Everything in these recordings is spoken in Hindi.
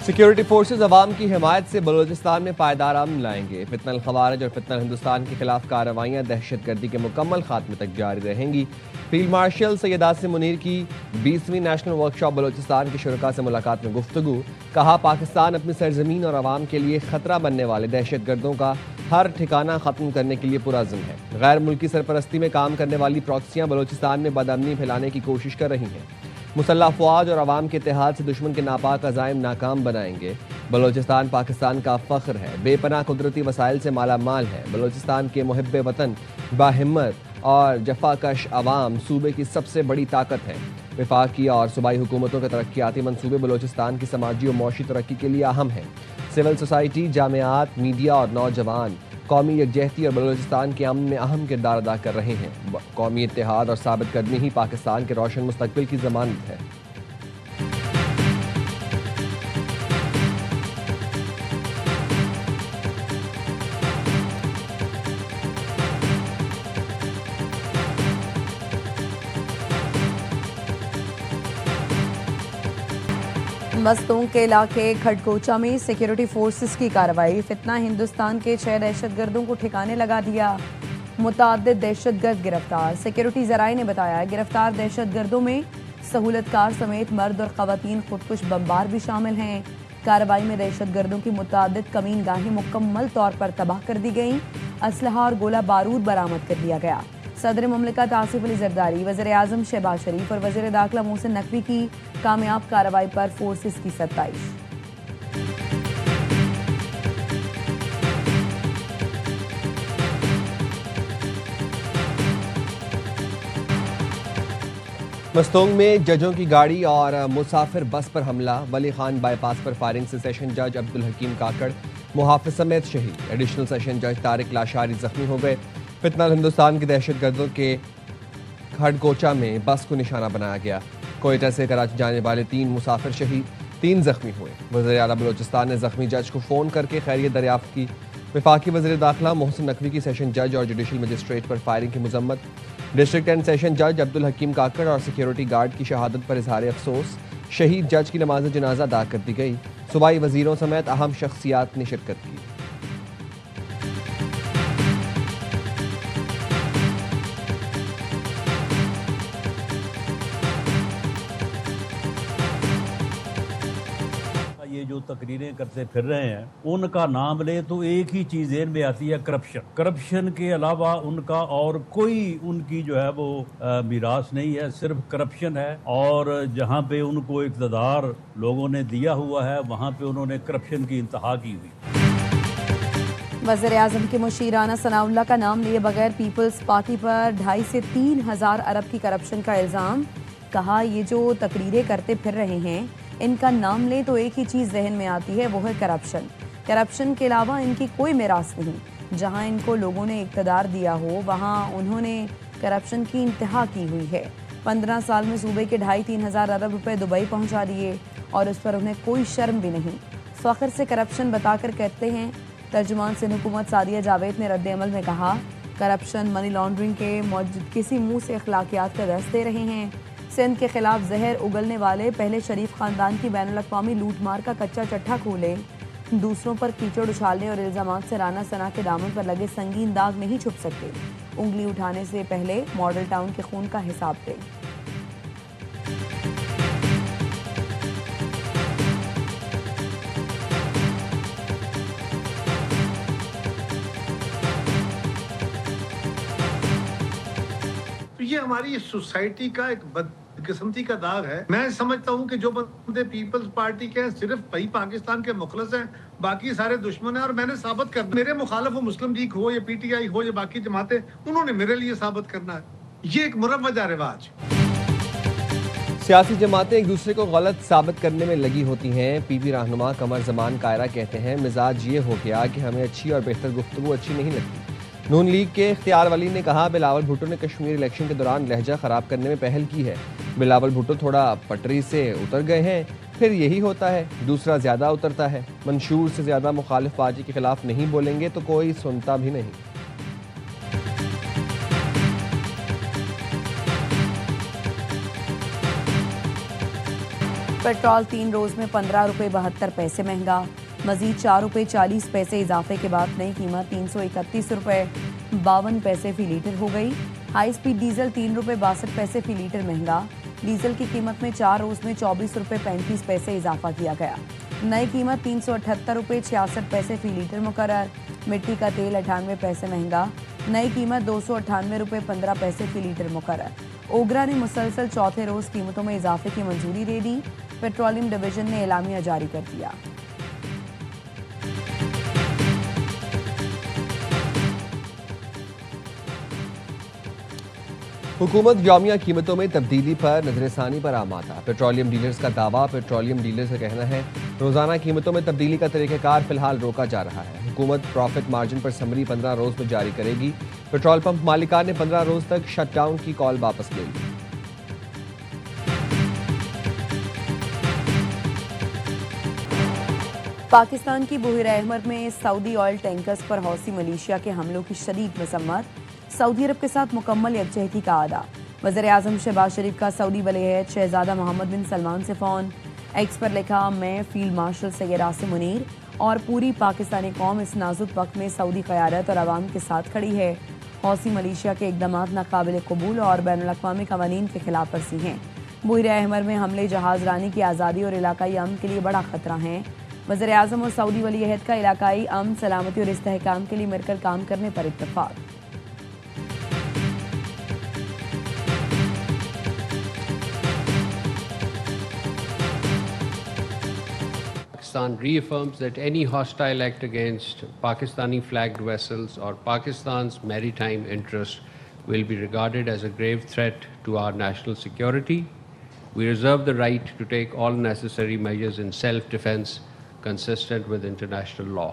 सिक्योरिटी फोर्सेज अवाम की हिमायत से बलूचिस्तान में पायदार अमन लाएंगे। फितनल खवारिज और फितनल हिंदुस्तान के खिलाफ कार्रवाइयाँ दहशत गर्दी के मुकम्मल खात्मे तक जारी रहेंगी। फील्ड मार्शल सैयद आसिम मुनीर की 20वीं नेशनल वर्कशॉप बलूचिस्तान के शुरका से मुलाकात में गुफ्तगू। कहा, पाकिस्तान अपनी सरजमीन और अवाम के लिए खतरा बनने वाले दहशत गर्दों का हर ठिकाना खत्म करने के लिए पुरअज़्म है। गैर मुल्की सरपरस्ती में काम करने वाली प्रॉक्सियाँ बलूचिस्तान में बदअमनी फैलाने की कोशिश कर रही हैं। मुसल्लह अफवाज और अवाम के इत्तेहाद से दुश्मन के नापाक अज़ाइम नाकाम बनाएंगे। बलूचिस्तान पाकिस्तान का फ़ख्र है, बेपनाह कुदरती वसाइल से माला माल है। बलूचिस्तान के मुहिब्बे वतन, बाहिम्मत और जफाकश अवाम सूबे की सबसे बड़ी ताकत है। वफाकी और सूबाई हुकूमतों के तरक्याती मनसूबे बलूचिस्तान की समाजी और मौशी तरक्की के लिए अहम हैं। सिविल सोसाइटी, जामियात, मीडिया और नौजवान कौमी यकजहती और बलूचिस्तान के अमन में अहम किरदार अदा कर रहे हैं। कौमी इत्तेहाद और साबित कदमी ही पाकिस्तान के रोशन मुस्तकबिल की ज़मानत है। मस्तूंग के इलाके खड़कोचा में सिक्योरिटी फोर्सेस की कार्रवाई। फितना हिंदुस्तान के 6 दहशतगर्दों को ठिकाने लगा दिया। मुतअद्दिद दहशतगर्द गिरफ्तार। सिक्योरिटी ज़राए ने बताया, गिरफ्तार दहशतगर्दों में सहूलतकार समेत मर्द और ख़वातीन खुदकुश बमबार भी शामिल हैं। कार्रवाई में दहशतगर्दों की मुतअद्दिद कमीन गाहें मुकम्मल तौर पर तबाह कर दी गईं। असलहा और गोला बारूद बरामद कर लिया गया। सदर मुमलिकत आसिफ अली जरदारी, वज़ीर आज़म शहबाज शरीफ और वज़ीर दाखिला मोहसिन नकवी की कामयाब कार्रवाई पर फोर्सेस की सत्ताइश। मस्तूंग में जजों की गाड़ी और मुसाफिर बस पर हमला। वली खान बाईपास पर फायरिंग से सेशन जज अब्दुल हकीम काकड़ मुहाफिज समेत शहीद। एडिशनल सेशन जज तारिक लाशारी जख्मी हो गए। फितनल हिंदुस्तान के दहशतगर्दों के खड़कोचा में बस को निशाना बनाया गया। कोयटा से कराची जाने वाले 3 मुसाफिर शहीद, 3 जख्मी हुए। वज़ीर आला बलूचिस्तान ने जख्मी जज को फ़ोन करके खैरियत दरियाफ्त की। वफाकी वज़ीर दाखिला मोहसिन नकवी की सेशन जज और जुडिशल मजिस्ट्रेट पर फायरिंग की मजम्मत। डिस्ट्रिक्ट एंड सेशन जज अब्दुल हकीम काकड़ और सिक्योरिटी गार्ड की शहादत पर इजहार अफसोस। शहीद जज की नमाज जनाजा अदा कर दी गई। सूबाई वजीरों समेत अहम शख्सियात ने शिरकत की। ये जो तकरीरें करते फिर रहे हैं, उनका नाम ले तो एक ही चीज़ ज़हन में आती है, करप्शन। करप्शन के अलावा उनका और कोई उनकी जो है वो मीरास नहीं है, सिर्फ करप्शन है। और जहाँ पे उनको इक़्तिदार लोगों ने दिया हुआ है, वहाँ पे उन्होंने करप्शन की इंतहा की हुई। वज़ीर आज़म के मुशीराना सनाउल्लाह का नाम लिए बगैर पीपल्स पार्टी पर 2.5 से 3 हज़ार अरब की करप्शन का इल्ज़ाम। कहा, ये जो तकरीरें करते फिर रहे हैं, इनका नाम ले तो एक ही चीज़ जहन में आती है, वो है करप्शन। करप्शन के अलावा इनकी कोई मिरास नहीं। जहां इनको लोगों ने इक़्तिदार दिया हो, वहां उन्होंने करप्शन की इंतहा की हुई है। 15 साल में सूबे के 2.5-3 हज़ार अरब रुपए दुबई पहुंचा दिए और उस पर उन्हें कोई शर्म भी नहीं। फ़ख्र से करप्शन बताकर कहते हैं। तर्जुमान सिंध हुकूमत सादिया जावेद ने रद्द अमल में कहा, करप्शन, मनी लॉन्ड्रिंग के मौजूद किसी मुँह से अखलाकियात का दर्स दे रहे हैं। सिंध के खिलाफ जहर उगलने वाले पहले शरीफ खानदान की बैनुल-अक़वामी लूटमार का कच्चा चट्टा खोले। दूसरों पर कीचड़ उछालने और इल्ज़ामात से राना सना के दामन पर लगे संगीन दाग नहीं छुप सकते। उंगली उठाने से पहले मॉडल टाउन के खून का हिसाब दें। ये हमारी सोसाइटी का एक बदकिस्मती का दाग है। मैं समझता हूँ कि जो बंदे पीपल्स पार्टी के हैं, सिर्फ वही पाकिस्तान के मुखलस हैं, बाकी सारे दुश्मन हैं। और मैंने साबित कर, मेरे मुखालिफ हो, मुस्लिम लीग हो या पीटीआई हो या बाकी जमातें, उन्होंने मेरे लिए साबित करना है। ये एक मुरव्वजा रिवाज। सियासी जमातें एक दूसरे को गलत साबित करने में लगी होती हैं। पीपी रहनुमा कमर जमान कायरा कहते हैं, मिजाज ये हो गया कि हमें अच्छी और बेहतर गुफ्तगू अच्छी नहीं लगती। नून लीग के इख्तियार वली ने कहा, बिलावल भुट्टो ने कश्मीर इलेक्शन के दौरान लहजा ख़राब करने में पहल की है। बिलावल भुट्टो थोड़ा पटरी से उतर गए हैं, फिर यही होता है, दूसरा ज़्यादा उतरता है। मंशूर से ज़्यादा मुखालिफ पार्टी के खिलाफ नहीं बोलेंगे तो कोई सुनता भी नहीं। पेट्रोल 3 रोज में 15 रुपये 72 पैसे महंगा। मजीद 4 रुपये 40 पैसे इजाफे के बाद नई कीमत 331 रुपये 52 पैसे फी लीटर हो गई। हाई स्पीड डीजल 3 रुपये 62 पैसे फी लीटर महंगा। डीजल की कीमत में 4 रोज में 24 रुपये 35 पैसे इजाफा किया गया। नई कीमत 378 रुपये 66 पैसे फी लीटर मुकर्रर। मिट्टी का तेल 98 पैसे महंगा। नई कीमत 298 रुपये 15 पैसे फी लीटर मुकर्रर। ओगरा ने मुसलसल चौथे रोज कीमतों में इजाफे की मंजूरी दे दी। पेट्रोलियम डिवीजन ने एलामिया जारी कर दिया। हुकूमत यौमिया कीमतों में तब्दीली पर नजरसानी पर आमादा। पेट्रोलियम डीलर्स का दावा। पेट्रोलियम डीलर्स का कहना है रोजाना कीमतों में तब्दीली का तरीक़ाकार फिलहाल रोका जा रहा है। हुकूमत प्रॉफिट मार्जिन पर समरी 15 रोज में जारी करेगी। पेट्रोल पंप मालिकान ने 15 रोज तक शटडाउन की कॉल वापस ले ली। पाकिस्तान की बुहिरा अहमर में सऊदी ऑयल टैंकर्स पर हौसी मलेशिया के हमलों की शदीद मसम्मत। सऊदी अरब के साथ मुकम्मल यकजहती का आदा। वज़ीर-ए-आज़म शहबाज शरीफ का सऊदी वलीअहद शहजादा मोहम्मद बिन सलमान से फ़ोन। एक्स पर लिखा, मैं फील्ड मार्शल सैयद आसिम मुनीर और पूरी पाकिस्तानी कौम इस नाजुक वक्त में सऊदी क़यादत और अवाम के साथ खड़ी है। हौसी मलेशिया के इक़दामात नाकाबिल कबूल और बैनुल-अक़वामी क़वानीन के खिलाफ वर्जी हैं। बुहिरा अहमर में हमले जहाज़ रानी की आज़ादी और इलाकाई अमन के लिए बड़ा खतरा हैं। वज़ीर-ए-आज़म और सऊदी वलीअहद का इलाकाई अमन, सलामती और इस्तेहकाम के लिए मिलकर काम करने पर इत्तफ़ाक़। Pakistan reaffirms that any hostile act against Pakistani flagged vessels or Pakistan's maritime interest will be regarded as a grave threat to our national security. We reserve the right to take all necessary measures in self-defense consistent with international law.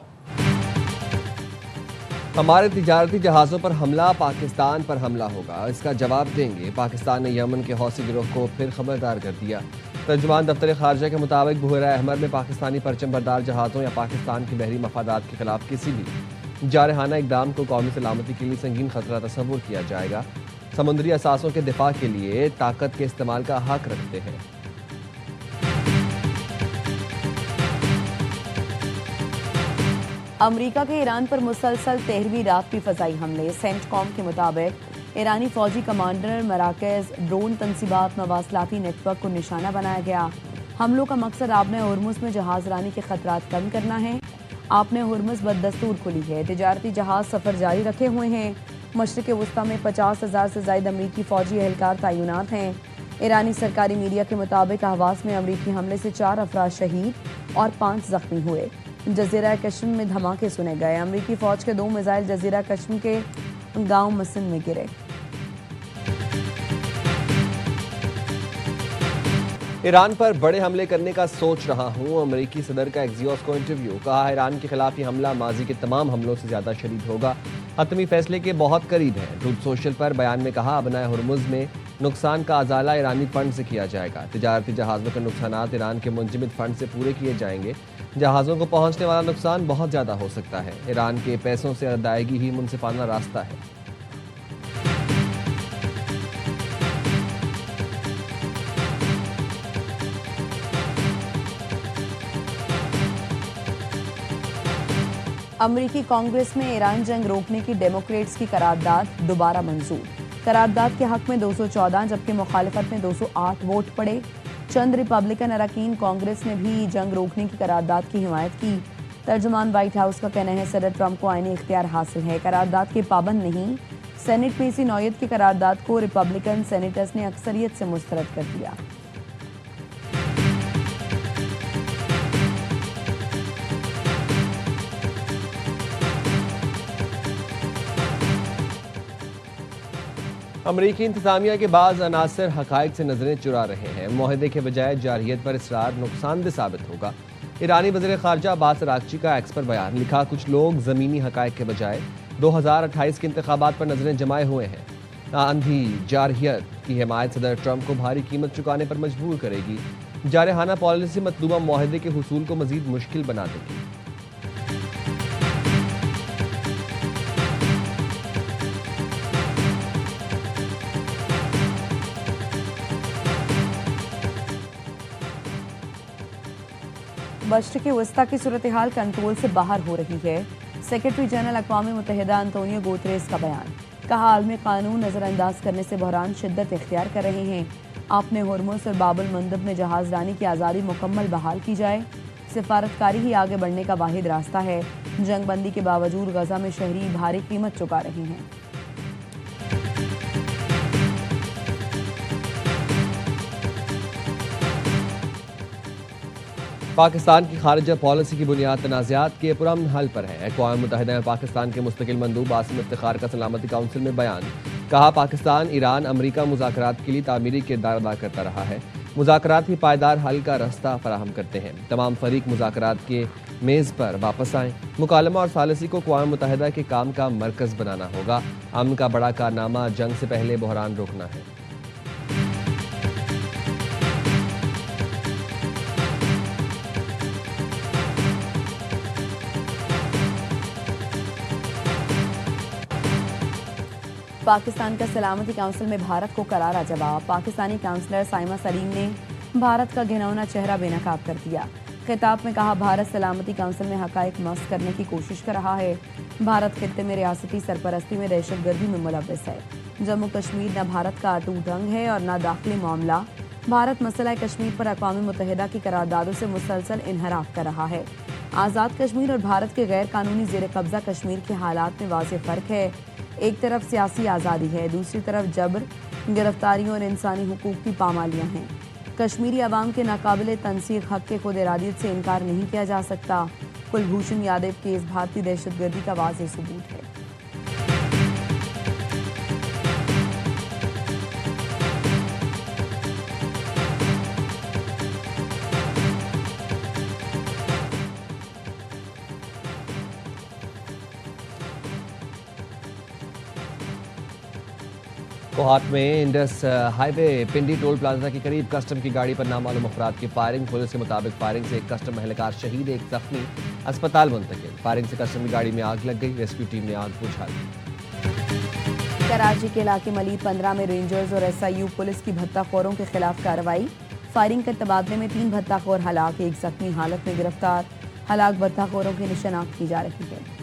हमारे तिजारती जहाज़ों पर हमला, पाकिस्तान पर हमला होगा, इसका जवाब देंगे। पाकिस्तान ने यमन के हौसी गिरोह को फिर खबरदार कर दिया। तर्जुमान दफ्तर खारजा के मुताबिक बुहिरा अहमर में पाकिस्तानी परचम बरदार जहाज़ों या पाकिस्तान के बहरी मफादात के खिलाफ किसी भी जारहाना इकदाम को कौमी सलामती के लिए संगीन खतरा तस्वुर किया जाएगा। समुद्री असासों के दिफा के लिए ताकत के इस्तेमाल का हक रखते हैं। अमरीका के ईरान पर मुसलसल 13वीं रात भी फ़ज़ाई हमले। सेंटकॉम के मुताबिक ईरानी फ़ौजी कमांडर मराकज़ ड्रोन तनसीबात मवासलाती नेटवर्क को निशाना बनाया गया। हमलों का मकसद आपने हुर्मुज़ में जहाज़ रानी के खतरात कम करना है। आपने हुर्मुज़ बददस्तूर खुली है। तिजारती जहाज़ सफ़र जारी रखे हुए हैं। मशरिक़ वस्ता में 50,000 से ज़ायद अमरीकी फ़ौजी एहलकार तैनात हैं। ईरानी सरकारी मीडिया के मुताबिक अहवाज़ में अमरीकी हमले से 4 अफराद शहीद और 5 ज़ख्मी हुए। जज़ीरा कश्मीर में धमाके सुने गए। अमरीकी फ़ौज के 2 मिसाइल जज़ीरा कश्मीर के गांव मसन में गिरे। ईरान पर बड़े हमले करने का सोच रहा हूं। अमरीकी सदर का एक्सियोस को इंटरव्यू। कहा, ईरान के खिलाफ ये हमला माजी के तमाम हमलों से ज्यादा शदीद होगा। हतमी फैसले के बहुत करीब है। ट्रूथ सोशल पर बयान में कहा, अबनाए हुर्मुज़ में नुकसान का अजाला ईरानी फंड से किया जाएगा। तिजारती जहाज़ों के नुकसानात ईरान के मुंजमद फंड से पूरे किए जाएंगे। जहाज़ों को पहुंचने वाला नुकसान बहुत ज़्यादा हो सकता है। ईरान के पैसों से अदायगी ही मुनसिफाना रास्ता है। अमरीकी कांग्रेस में ईरान जंग रोकने की डेमोक्रेट्स की करारदाद दोबारा मंजूर। करारदाद के हक में 214 जबकि मुखालिफत में 208 वोट पड़े। चंद रिपब्लिकन अरकान कांग्रेस ने भी जंग रोकने की करारदाद की हिमायत की। तर्जुमान व्हाइट हाउस का कहना है, सदर ट्रंप को आईनी इख्तियार हासिल है, करारदाद के पाबंद नहीं। सेनेट में इसी नौयत की करारदाद को रिपब्लिकन सेनेटर्स ने अक्सरियत से मुस्तरद कर दिया। अमरीकी इंतजामिया के बाद अनासर हकायक से नजरें चुरा रहे हैं। मुआहदे के बजाय जारहियत पर इसरार नुकसानदेह साबित होगा। ईरानी वज़ीर ख़ारजा अब्बास अराग़ची का एक्स पर बयान। लिखा, कुछ लोग ज़मीनी हकायक के बजाय 2028 के इंतखाबात पर नजरें जमाए हुए हैं। आंधी जारहियत की हिमायत सदर ट्रंप को भारी कीमत चुकाने पर मजबूर करेगी। जारहाना पॉलिसी मतलूबा मुआहदे के हुसूल को मजीद मुश्किल बना देगी। मशरिक़ वस्ता की सूरत हाल कंट्रोल से बाहर हो रही है। सेक्रेटरी जनरल अक़वाम मुत्तहिदा अंतोनियो गुतेरेस का बयान। कहा आलमी कानून नज़रअंदाज करने से बहरान शिद्दत इख्तियार कर रहे हैं। आपने हुर्मुज़ और बाबुल मंदब में जहाज़ रानी की आज़ादी मुकम्मल बहाल की जाए। सिफारतकारी ही आगे बढ़ने का वाहिद रास्ता है। जंग बंदी के बावजूद गजा में शहरी भारी कीमत चुका रहे हैं। पाकिस्तान की खारिजा पॉलिसी की बुनियाद तनाज़ात के पुरअमन हल पर है। अक़वाम मुत्तहिदा में पाकिस्तान के मुस्तकिल मंदूब आसिम इफ्तिखार का सलामती काउंसिल में बयान। कहा पाकिस्तान ईरान अमरीका मुज़ाकरात के लिए तामीरी किरदार अदा करता रहा है। मुज़ाकरात ही पायदार हल का रास्ता फराहम करते हैं। तमाम फरीक मुज़ाकरात के मेज़ पर वापस आएँ। मुकालमा और सालिसी को अक़वाम मुत्तहिदा के काम का मरकज़ बनाना होगा। अमन का बड़ा कारनामा जंग से पहले बहरान रोकना है। पाकिस्तान का सलामती काउंसिल में भारत को करारा जवाब। पाकिस्तानी काउंसलर साइमा सलीम ने भारत का घिनौना चेहरा बेनकाब कर दिया। खिताब में कहा भारत सलामती काउंसिल में हकायक मस्त करने की कोशिश कर रहा है। भारत खित्ते में रियासती सरपरस्ती में दहशतगर्दी में मुलव्वस है। जम्मू कश्मीर न भारत का अटूट अंग है और न दाखिली मामला। भारत मसला कश्मीर पर अक़वाम मुत्तहिदा की करारदादों से मुसलसल इनहराफ कर रहा है। आज़ाद कश्मीर और भारत के गैर कानूनी जेर कब्जा कश्मीर के हालात में वाज़ेह फ़र्क है। एक तरफ सियासी आज़ादी है, दूसरी तरफ जबर, गिरफ्तारियों और इंसानी हुकूक की पामालियाँ हैं। कश्मीरी अवाम के नाकाबिले तनसीख हक के खुद इरादियत से इनकार नहीं किया जा सकता। कुलभूषण यादव केस भारतीय दहशतगर्दी का वाज़ेह सबूत है। कोहाट में इंडस हाईवे पिंडी टोल प्लाजा के करीब कस्टम की गाड़ी पर नामालूम अफराद की फायरिंग। पुलिस के मुताबिक फायरिंग से एक कस्टम एहलकार शहीद, एक जख्मी अस्पताल मुंतकिल। फायरिंग से कस्टम की गाड़ी में आग लग गई। रेस्क्यू टीम ने आग बुझा दी। कराची के इलाके मलीद 15 में रेंजर्स और SIU पुलिस की भत्ताखोरों के खिलाफ कार्रवाई। फायरिंग के तबादले में 3 भत्ताखोर हलाक, एक जख्मी हालत में गिरफ्तार। हलाक भत्ताखोरों की निशानाख्त की जा रही है।